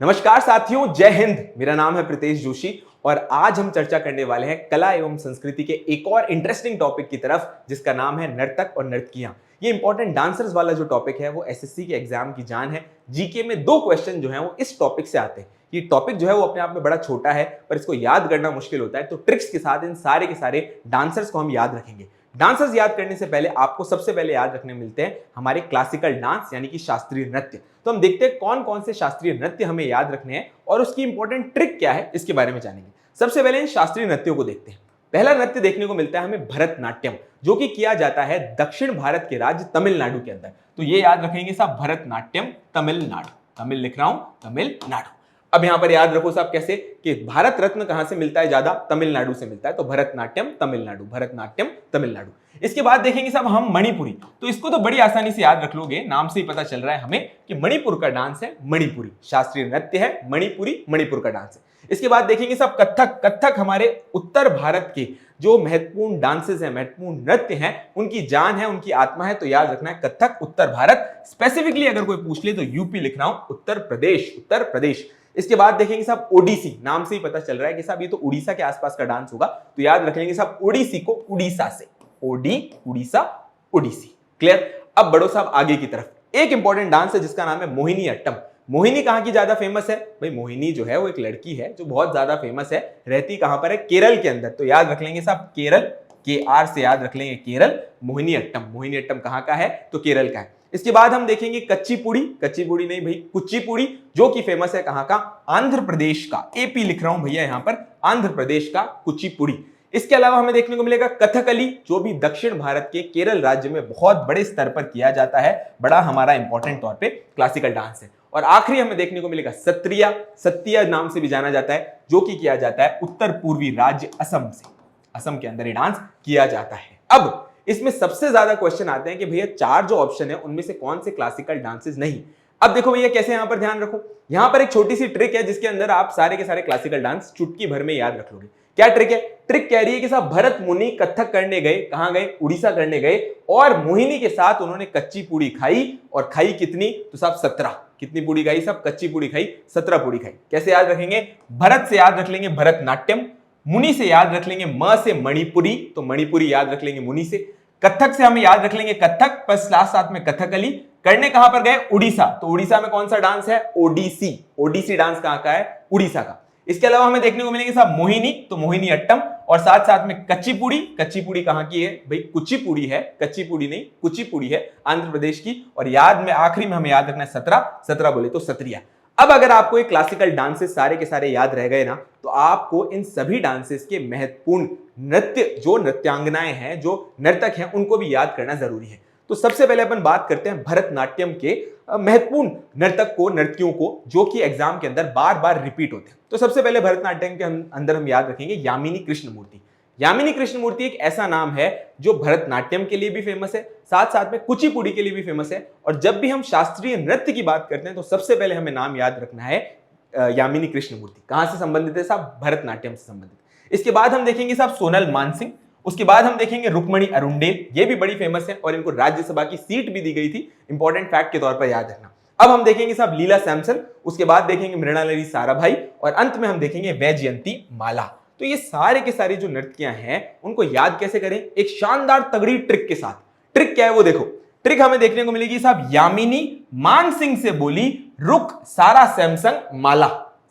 नमस्कार साथियों, जय हिंद। मेरा नाम है प्रीतेश जोशी और आज हम चर्चा करने वाले हैं कला एवं संस्कृति के एक और इंटरेस्टिंग टॉपिक की तरफ, जिसका नाम है नर्तक और नर्तकियां। ये इंपॉर्टेंट डांसर्स वाला जो टॉपिक है वो एसएससी के एग्जाम की जान है। जीके में 2 क्वेश्चन जो है वो इस टॉपिक से आते हैं। ये टॉपिक जो है वो अपने आप में बड़ा छोटा है, पर इसको याद करना मुश्किल होता है। तो ट्रिक्स के साथ इन सारे के सारे डांसर्स को हम याद रखेंगे। डांसर्स याद करने से पहले आपको सबसे पहले याद रखने मिलते हैं हमारे क्लासिकल डांस यानी कि शास्त्रीय नृत्य। तो हम देखते हैं कौन कौन से शास्त्रीय नृत्य हमें याद रखने हैं और उसकी इंपॉर्टेंट ट्रिक क्या है, इसके बारे में जानेंगे। सबसे पहले इन शास्त्रीय नृत्यों को देखते हैं। पहला नृत्य देखने को मिलता है हमें भरतनाट्यम, जो कि किया जाता है दक्षिण भारत के राज्य तमिलनाडु के अंदर। तो ये याद रखेंगे साहब, भरतनाट्यम तमिलनाडु। तमिल लिख रहा हूं, तमिलनाडु। अब यहां पर याद रखो साहब कैसे कि भारत रत्न कहां से मिलता है, ज्यादा तमिलनाडु से मिलता है। तो भरतनाट्यम तमिलनाडु, भरतनाट्यम तमिलनाडु। इसके बाद देखेंगे साहब हम मणिपुरी। तो इसको तो बड़ी आसानी से याद रख लोगे, नाम से ही पता चल रहा है हमें कि मणिपुर का डांस है मणिपुरी। शास्त्रीय नृत्य है मणिपुरी, मणिपुर का डांस है। इसके बाद देखेंगे साहब कथक। कथक हमारे उत्तर भारत के जो महत्वपूर्ण डांसेस हैं, महत्वपूर्ण नृत्य हैं, उनकी जान है, उनकी आत्मा है। तो याद रखना है कथक उत्तर भारत। स्पेसिफिकली अगर कोई पूछ ले तो यूपी लिख रहा हूं, उत्तर प्रदेश, उत्तर प्रदेश। इसके बाद देखेंगे साहब ओडिसी। नाम से ही पता चल रहा है कि साहब ये तो उड़ीसा के आसपास का डांस होगा। तो याद रख लेंगे साहब ओडिसी को उड़ीसा से, ओडी उड़ीसा, ओडिसी। क्लियर। अब बढ़ो साहब आगे की तरफ। एक इंपॉर्टेंट डांस है जिसका नाम है मोहिनी अट्टम। मोहिनी कहां की ज्यादा फेमस है भाई? मोहिनी जो है वो एक लड़की है जो बहुत ज्यादा फेमस है। रहती कहां पर है? केरल के अंदर। तो याद रख लेंगे साहब केरल, के आर से याद रख लेंगे केरल। मोहिनी अट्टम, मोहिनी अट्टम कहां का है? तो केरल का है। इसके बाद हम देखेंगे कच्चीपुड़ी। कच्चीपुड़ी नहीं भाई, कुचिपुड़ी, जो कि फेमस है कहां का? आंध्र प्रदेश का। एपी लिख रहा हूं भैया यहां पर, आंध्र प्रदेश का कुचिपुड़ी। इसके अलावा हमें देखने को मिलेगा कथकली, जो भी दक्षिण भारत के केरल राज्य में बहुत बड़े स्तर पर किया जाता है। बड़ा हमारा इंपॉर्टेंट तौर पे क्लासिकल डांस है। और आखिरी हमें देखने को मिलेगा सत्रिया। सत्रिया नाम से भी जाना जाता है, जो कि किया जाता है उत्तर पूर्वी राज्य असम से। असम के अंदर ये डांस किया जाता है। अब इसमें सबसे ज्यादा क्वेश्चन आते हैं कि भैया 4 जो ऑप्शन है उनमें से कौन से क्लासिकल डांसेस नहीं। अब देखो भैया कैसे, यहां पर ध्यान रखो। यहां पर एक छोटी सी ट्रिक है जिसके अंदर आप सारे के सारे क्लासिकल डांस चुटकी भर में याद रख लोगे। क्या ट्रिक है? ट्रिक कह रही है कि साहब भरत मुनि कथक करने गए, कहां गए? उड़ीसा करने गए। और मोहिनी के साथ उन्होंने कच्ची पूड़ी खाई, और खाई कितनी? तो साहब 17। कितनी पूड़ी खाई साहब? कच्ची पूड़ी खाई 17 पूड़ी खाई। कैसे याद रखेंगे? भरत से याद रख लेंगे भरतनाट्यम, मुनि से याद रख लेंगे म से मणिपुरी, तो मणिपुरी याद रख लेंगे मुनि से। कथक से हम याद रख लेंगे कथक, प्लस साथ में कथकली। करने कहां पर गए? उड़ीसा। तो उड़ीसा में कौन सा डांस है? ओडिसी। ओडिसी डांस कहां का है? उड़ीसा का। इसके अलावा हमें देखने को मिलेंगे साहब मोहिनी, तो मोहिनी अट्टम। और साथ साथ में कच्चीपुड़ी। कच्चीपुड़ी कहां की है भाई? कुचिपुड़ी है, कच्चीपुड़ी नहीं, कुचिपुड़ी है, आंध्र प्रदेश की। और याद में आखिरी में हमें याद रखना है 17। 17 बोले तो सत्रिया। अब अगर आपको ये क्लासिकल डांसेस सारे के सारे याद रह गए ना, तो आपको इन सभी डांसेस के महत्वपूर्ण नृत्य, जो नृत्यांगनाएं हैं, जो नर्तक हैं, उनको भी याद करना जरूरी है। तो सबसे पहले अपन बात करते हैं भरतनाट्यम के महत्वपूर्ण नर्तक को, नर्तकियों को, जो कि एग्जाम के अंदर बार बार रिपीट होते हैं। तो सबसे पहले भरतनाट्यम के अंदर हम याद रखेंगे यामिनी कृष्णमूर्ति। यामिनी कृष्णमूर्ति एक ऐसा नाम है जो भरतनाट्यम के लिए भी फेमस है, साथ साथ में कुचिपुड़ी के लिए भी फेमस है। और जब भी हम शास्त्रीय नृत्य की बात करते हैं तो सबसे पहले हमें नाम याद रखना है यामिनी कृष्णमूर्ति। कहां से संबंधित है साहब? भरतनाट्यम से संबंधित। इसके बाद हम देखेंगे साहब सोनल मानसिंह। उसके बाद हम देखेंगे रुक्मणी अरुंडेल। ये भी बड़ी फेमस है और इनको राज्यसभा की सीट भी दी गई थी, इंपॉर्टेंट फैक्ट के तौर पर याद रखना। अब हम देखेंगे साहब लीला सैमसन। उसके बाद देखेंगे मृणालिनी साराभाई। और अंत में हम देखेंगे वैजयंती माला। तो ये सारे के सारे जो नृत्कियां हैं उनको याद कैसे करें? एक शानदार तगड़ी ट्रिक के साथ। ट्रिक क्या है वो देखो। ट्रिक हमें देखने को मिलेगी साहब यामिनी मानसिंह से बोली रुक सारा सैमसंग माला।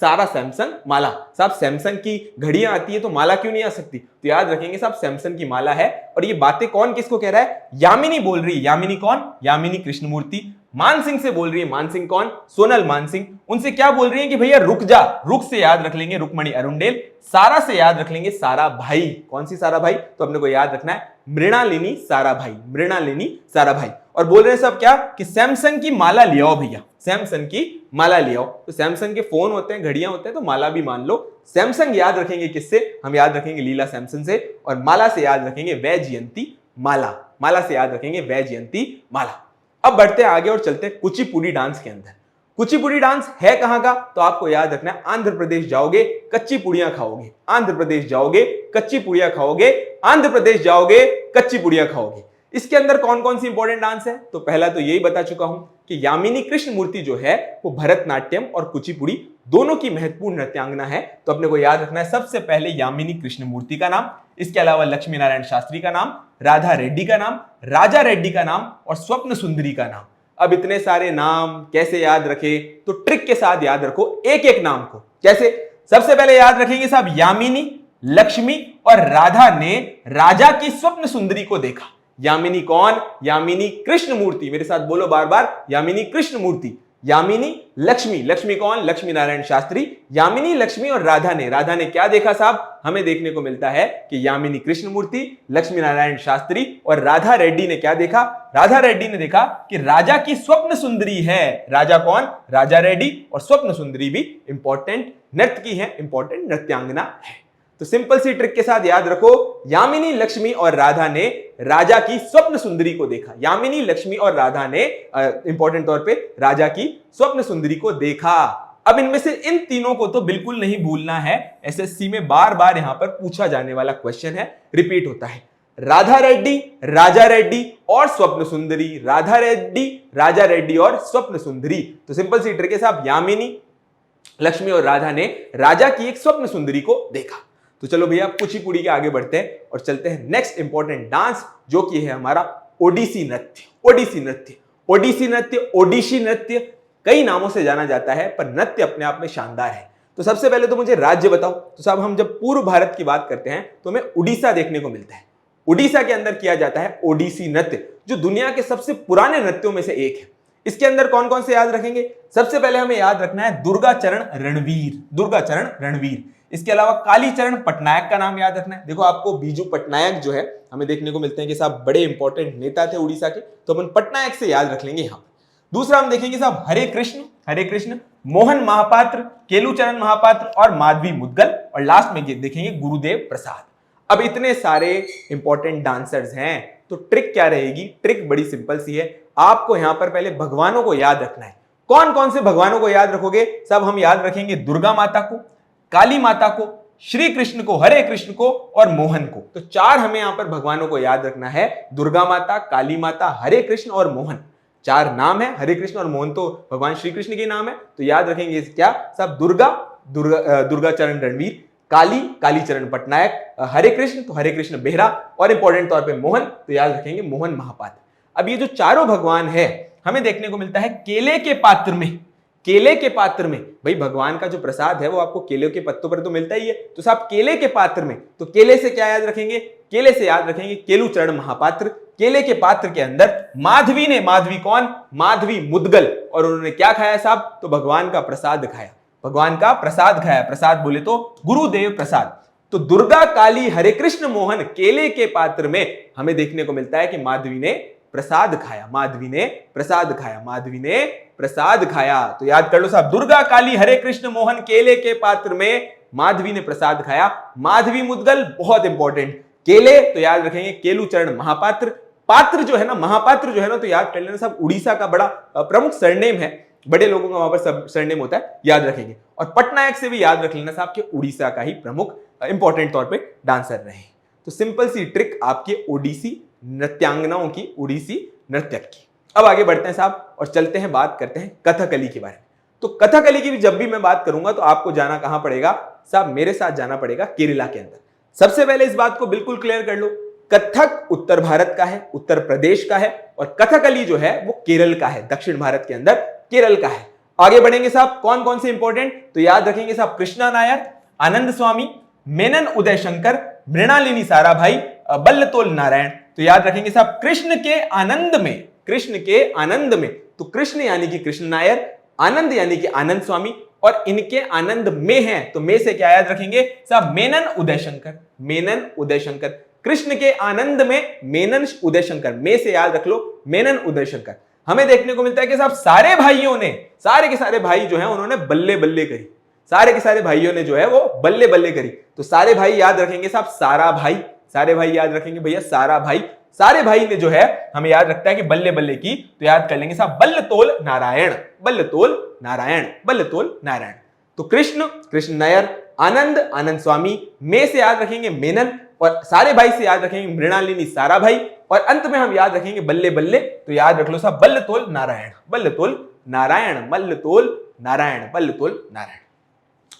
सारा सैमसंग माला। साहब सैमसंग की घड़ियां आती है तो माला क्यों नहीं आ सकती? तो याद रखेंगे साहब सैमसंग की माला है। और ये बातें कौन किसको कह रहा है? यामिनी बोल रही है। यामिनी कौन? यामिनी कृष्णमूर्ति। मानसिंह से बोल रही है। मानसिंह कौन? सोनल मानसिंह। उनसे क्या बोल रही है कि भैया रुक जा। रुक से याद रख लेंगे रुक्मणी अरुंडेल। सारा से याद रख लेंगे सारा भाई। कौन सी सारा भाई? तो अपने को याद रखना है मृणालिनी सारा भाई, मृणालिनी सारा भाई। और बोल रहे हैं सब क्या कि सैमसंग की माला ले आओ भैया, सैमसंग की माला ले आओ। तो सैमसंग के फोन होते हैं, घड़ियां होते हैं, तो माला भी मान लो। सैमसंग याद रखेंगे किससे? हम याद रखेंगे लीला सैमसन से। और माला से याद रखेंगे वैजयंती माला। माला से याद रखेंगे वैजयंती माला। अब बढ़ते हैं आगे और चलते हैं कुचिपुड़ी डांस के अंदर। कुचिपुड़ी डांस है कहां का? तो आपको याद रखना है आंध्र प्रदेश जाओगे कच्ची पुड़ियां खाओगे, आंध्र प्रदेश जाओगे कच्ची पुड़ियां खाओगे, आंध्र प्रदेश जाओगे कच्ची पुड़ियां खाओगे। इसके अंदर कौन कौन सी इंपॉर्टेंट डांस है? तो पहला तो यही बता चुका हूं कि यामिनी कृष्ण मूर्ति जो है वो भरतनाट्यम और कुचिपुड़ी दोनों की महत्वपूर्ण नृत्यांगना है। तो अपने को याद रखना है सबसे पहले यामिनी कृष्ण मूर्ति का नाम, इसके अलावा लक्ष्मी नारायण शास्त्री का नाम, राधा रेड्डी का नाम, राजा रेड्डी का नाम और स्वप्न सुंदरी का नाम। अब इतने सारे नाम कैसे याद रखे? तो ट्रिक के साथ याद रखो एक एक नाम को। कैसे? सबसे पहले याद रखेंगे साहब, यामिनी, लक्ष्मी और राधा ने राजा की स्वप्न सुंदरी को देखा। यामिनी कौन? यामिनी कृष्ण मूर्ति। मेरे साथ बोलो बार बार, यामिनी कृष्ण मूर्ति। यामिनी, लक्ष्मी, लक्ष्मी कौन? लक्ष्मी नारायण शास्त्री। यामिनी, लक्ष्मी और राधा ने क्या देखा साहब? हमें देखने को मिलता है कि यामिनी कृष्ण मूर्ति, लक्ष्मी नारायण शास्त्री और राधा रेड्डी ने क्या देखा? राधा रेड्डी ने देखा कि राजा की स्वप्न सुंदरी है। राजा कौन? राजा रेड्डी। और स्वप्न सुंदरी भी इंपॉर्टेंट नृत्य की है, इंपॉर्टेंट नृत्यांगना है। तो सिंपल सी ट्रिक के साथ याद रखो, यामिनी, लक्ष्मी और राधा ने राजा की स्वप्न सुंदरी को देखा। यामिनी, लक्ष्मी और राधा ने इंपॉर्टेंट तौर पे राजा की स्वप्न सुंदरी को देखा। अब इनमें से इन तीनों को तो बिल्कुल नहीं भूलना है, एसएससी में बार बार यहां पर पूछा जाने वाला क्वेश्चन है, रिपीट होता है। राधा रेड्डी, राजा रेड्डी और स्वप्न सुंदरी, राधा रेड्डी, राजा रेड्डी और स्वप्न सुंदरी। तो सिंपल सी ट्रिक है साहब, यामिनी, लक्ष्मी और राधा ने राजा की एक स्वप्न सुंदरी को देखा। तो चलो भैया कुचिपुड़ी के आगे बढ़ते हैं और चलते हैं नेक्स्ट इंपॉर्टेंट डांस, जो कि है हमारा ओडिसी नृत्य। ओडिसी नृत्य, ओडिसी नृत्य, ओडिशी नृत्य कई नामों से जाना जाता है, पर नृत्य अपने आप में शानदार है। तो सबसे पहले तो मुझे राज्य बताओ। तो साहब हम जब पूर्व भारत की बात करते हैं तो हमें उड़ीसा देखने को मिलता है। उड़ीसा के अंदर किया जाता है ओडिसी नृत्य, जो दुनिया के सबसे पुराने नृत्यों में से एक है। इसके अंदर कौन कौन से याद रखेंगे? सबसे पहले हमें याद रखना है दुर्गा चरण रणवीर, दुर्गा चरण रणवीर। इसके अलावा कालीचरण पटनायक का नाम याद रखना है। देखो आपको बीजू पटनायक जो है हमें देखने को मिलते हैं कि साहब बड़े इंपॉर्टेंट नेता थे उड़ीसा के, तो अपन पटनायक से याद रख लेंगे। यहाँ दूसरा हम देखेंगे साहब हरे कृष्ण, हरे कृष्ण, मोहन महापात्र, केलूचरण महापात्र और माधवी मुद्गल, और लास्ट में देखेंगे गुरुदेव प्रसाद। अब इतने सारे इंपॉर्टेंट डांसर्स हैं, तो ट्रिक क्या रहेगी? ट्रिक बड़ी सिंपल सी है, आपको यहां पर पहले भगवानों को याद रखना है। कौन कौन से भगवानों को याद रखोगे? सब हम याद रखेंगे दुर्गा माता को, काली माता को, श्री कृष्ण को, हरे कृष्ण को और मोहन को। तो चार हमें यहां पर भगवानों को याद रखना है, दुर्गा माता, काली माता, हरे कृष्ण और मोहन। चार नाम है, हरे कृष्ण और मोहन तो भगवान श्री कृष्ण के नाम है। तो याद रखेंगे क्या सब? दुर्गा चरण रणवीर, कालीचरण पटनायक, हरे कृष्ण तो हरे कृष्ण बेहरा और इंपॉर्टेंट तौर पे मोहन, तो याद रखेंगे मोहन महापात्र। अब ये जो चारों भगवान है हमें देखने को मिलता है केले के पात्र में। केले के पात्र में, भाई भगवान का जो प्रसाद है वो आपको केले के पत्तों पर तो मिलता ही है, तो साहब केले के पात्र में, तो केले से क्या याद रखेंगे? केले से याद रखेंगे केलूचरण महापात्र। केले के पात्र के अंदर माधवी ने, माधवी कौन? माधवी मुद्गल, और उन्होंने क्या खाया साहब? तो भगवान का प्रसाद खाया, भगवान का प्रसाद खाया। प्रसाद बोले तो गुरुदेव प्रसाद। तो दुर्गा, काली, हरे कृष्ण, मोहन, केले के पात्र में हमें देखने को मिलता है कि माधवी ने प्रसाद खाया, माधवी ने प्रसाद खाया, माधवी ने प्रसाद खाया। तो याद कर लो साहब, दुर्गा, काली, हरे कृष्ण, मोहन, केले के पात्र में माधवी ने प्रसाद खाया। माधवी मुद्गल बहुत इंपॉर्टेंट। केले तो याद रखेंगे केलूचरण महापात्र। पात्र जो है ना, महापात्र जो है ना, तो याद कर लेना साहब उड़ीसा का बड़ा प्रमुख सरनेम है, बड़े लोगों का वहां पर सब सरनेम होता है, याद रखेंगे। और पटनायक से भी याद रख लेना साहब कि उड़ीसा का ही प्रमुख इंपॉर्टेंट तौर पे डांसर रहे। तो सिंपल सी ट्रिक आपके ओडिसी नृत्यांगनाओं की, उड़ीसी नृत्यक की। अब आगे बढ़ते हैं साहब और चलते हैं, बात करते हैं कथकली के बारे में। तो कथकली की भी जब भी मैं बात करूंगा तो आपको जाना कहां पड़ेगा साहब? मेरे साथ जाना पड़ेगा केरला के अंदर। सबसे पहले इस बात को बिल्कुल क्लियर कर लो, कथक उत्तर भारत का है, उत्तर प्रदेश का है, और कथकली जो है वो केरल का है, दक्षिण भारत के अंदर केरल का है। आगे बढ़ेंगे साहब, कौन कौन से इंपॉर्टेंट? तो याद रखेंगे साहब कृष्णा नायर, आनंद स्वामी, मेनन उदय शंकर, मृणालिनी साराभाई, बल्लतोल नारायण। तो याद रखेंगे साहब कृष्ण के आनंद में, कृष्ण के आनंद में, तो कृष्ण यानी कि कृष्ण नायर, आनंद यानी कि आनंद स्वामी, और इनके आनंद में है, तो में से क्या याद रखेंगे साहब? मेनन उदय शंकर, मेनन उदय शंकर। कृष्ण के आनंद में मेनन उदय शंकर, में से याद रख लो मेनन उदय शंकर। हमें देखने को मिलता है कि साहब सारे भाइयों ने, सारे के सारे भाई जो है उन्होंने बल्ले बल्ले करी, सारे के सारे भाइयों ने जो है वो बल्ले बल्ले करी। तो सारे भाई याद रखेंगे साहब सारा भाई, सारे भाई याद रखेंगे भैया सारा भाई। सारे भाई ने जो है हमें याद रखता है कि बल्ले बल्ले की, तो याद कर लेंगे साहब बल्लतोल नारायण, बल्लतोल नारायण, बल्लतोल नारायण। तो कृष्ण, कृष्ण नायर, आनंद, आनंद स्वामी, मे से याद रखेंगे मेनन, और सारे भाई से याद रखेंगे मृणालिनी सारा भाई, और अंत में हम याद रखेंगे बल्ले बल्ले, तो याद रख लो साहब बल्लतोल नारायण, बल्लतोल नारायण, मल्लतोल नारायण, बल्लतोल नारायण।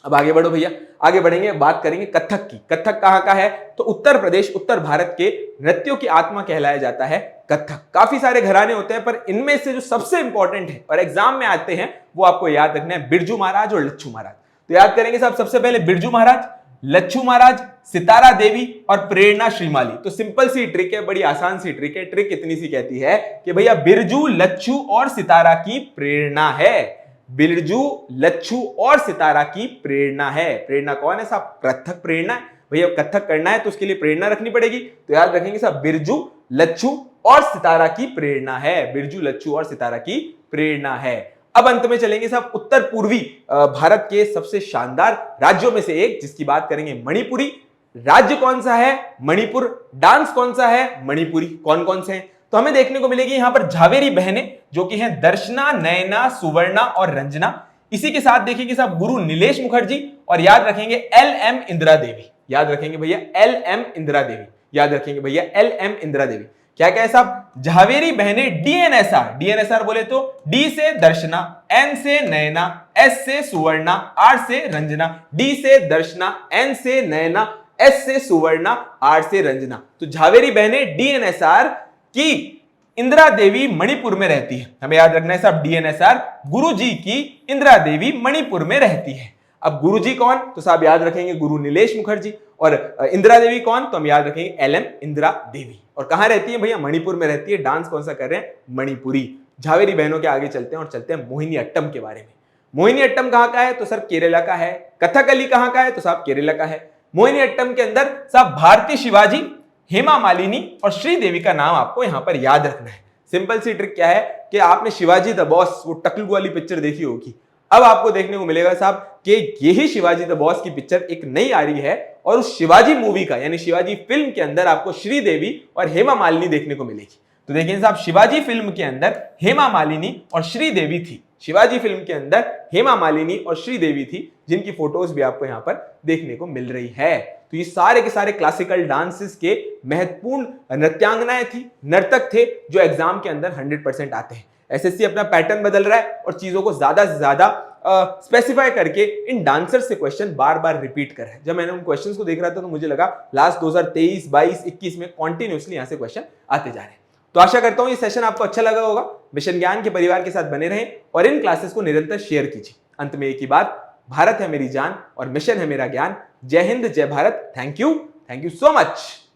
अब आगे बढ़ो भैया, आगे बढ़ेंगे, बात करेंगे कथक की। कथक कहां का है? तो उत्तर प्रदेश, उत्तर भारत के नृत्यों की आत्मा कहलाया जाता है कथक। काफी सारे घराने होते हैं, पर इनमें से जो सबसे इंपॉर्टेंट है और एग्जाम में आते हैं वो आपको याद रखना है बिरजू महाराज और लच्छू महाराज। तो याद करेंगे साहब सबसे पहले बिरजू महाराज, लच्छू महाराज, सितारा देवी और प्रेरणा श्रीमाली। तो सिंपल सी ट्रिक है, बड़ी आसान सी ट्रिक है। ट्रिक इतनी सी कहती है कि भैया बिरजू, लच्छू और सितारा की प्रेरणा है। बिरजू, लच्छू और सितारा की प्रेरणा है। प्रेरणा कौन है साहब? कथक प्रेरणा है। भैया कथक करना है तो उसके लिए प्रेरणा रखनी पड़ेगी, तो याद रखेंगे साहब बिरजू, लच्छू और सितारा की प्रेरणा है। बिरजू, लच्छू और सितारा की प्रेरणा है। अब अंत में चलेंगे साहब उत्तर पूर्वी भारत के सबसे शानदार राज्यों में से एक, जिसकी बात करेंगे मणिपुरी। राज्य कौन सा है? मणिपुर। डांस कौन सा है? मणिपुरी। कौन कौन से हैं? तो हमें देखने को मिलेगी यहां पर झावेरी बहनें, जो कि हैं दर्शना, नयना, सुवर्णा और रंजना। इसी के साथ देखिए साहब गुरु नीलेश मुखर्जी, और याद रखेंगे LM इंदिरा देवी। याद रखेंगे भैया LM इंदिरा देवी, याद रखेंगे भैया LM इंदिरा देवी। क्या क्या है साहब? झावेरी बहनें DNSR। DNSR बोले तो D से दर्शना, N से नयना, S से सुवर्णा, R से रंजना। D से दर्शना, N से नयना, S से सुवर्णा, R से रंजना। तो झावेरी बहनें DNSR की इंदिरा देवी मणिपुर में रहती है। हमें याद रखना है साहब DNSR गुरु जी की इंदिरा देवी मणिपुर में रहती है। अब गुरु जी कौन? तो साहब याद रखेंगे गुरु नीलेश मुखर्जी, और इंदिरा देवी कौन? तो हम याद रखेंगे LM इंदिरा देवी। और कहां रहती है भैया? मणिपुर में रहती है। डांस कौन सा कर रहे हैं? मणिपुरी। झावेरी बहनों के आगे चलते हैं और चलते हैं मोहिनी अट्टम के बारे में। मोहिनी अट्टम कहां का है? तो सर केरला का है। कथकली कहां का है? तो साहब केरला का है। मोहिनी अट्टम के अंदर साहब भारती शिवाजी, हेमा मालिनी और श्रीदेवी का नाम आपको यहां पर याद रखना है। सिंपल सी ट्रिक क्या है कि आपने शिवाजी द बॉस, वो टकलू वाली पिक्चर देखी होगी, अब आपको देखने को मिलेगा साहब कि यही शिवाजी द बॉस की पिक्चर एक नई आ रही है, और उस शिवाजी मूवी का यानी शिवाजी फिल्म के अंदर आपको श्रीदेवी और हेमा मालिनी देखने को मिलेगी। तो देखिए साहब शिवाजी फिल्म के अंदर हेमा मालिनी और श्रीदेवी थी। शिवाजी फिल्म के अंदर हेमा मालिनी और श्रीदेवी थी, जिनकी फोटोज भी आपको यहां पर देखने को मिल रही है। तो ये सारे के सारे क्लासिकल डांसेस के महत्वपूर्ण नृत्यांगनाएं थी, नर्तक थे, जो एग्जाम के अंदर 100% आते हैं। एसएससी अपना पैटर्न बदल रहा है और चीजों को ज्यादा से ज्यादा स्पेसिफाई करके इन डांसर्स से क्वेश्चन बार बार रिपीट कर रहे हैं। जब मैंने उन क्वेश्चंस को देख रहा था तो मुझे लगा लास्ट 2023, 22, 21 में कॉन्टिन्यूसली यहां से क्वेश्चन आते जा रहे हैं। तो आशा करता हूं ये सेशन आपको अच्छा लगा होगा। मिशन ज्ञान के परिवार के साथ बने रहें और इन क्लासेस को निरंतर शेयर कीजिए। अंत में एक ही बात, भारत है मेरी जान और मिशन है मेरा ज्ञान। जय हिंद, जय Bharat. Thank you so much.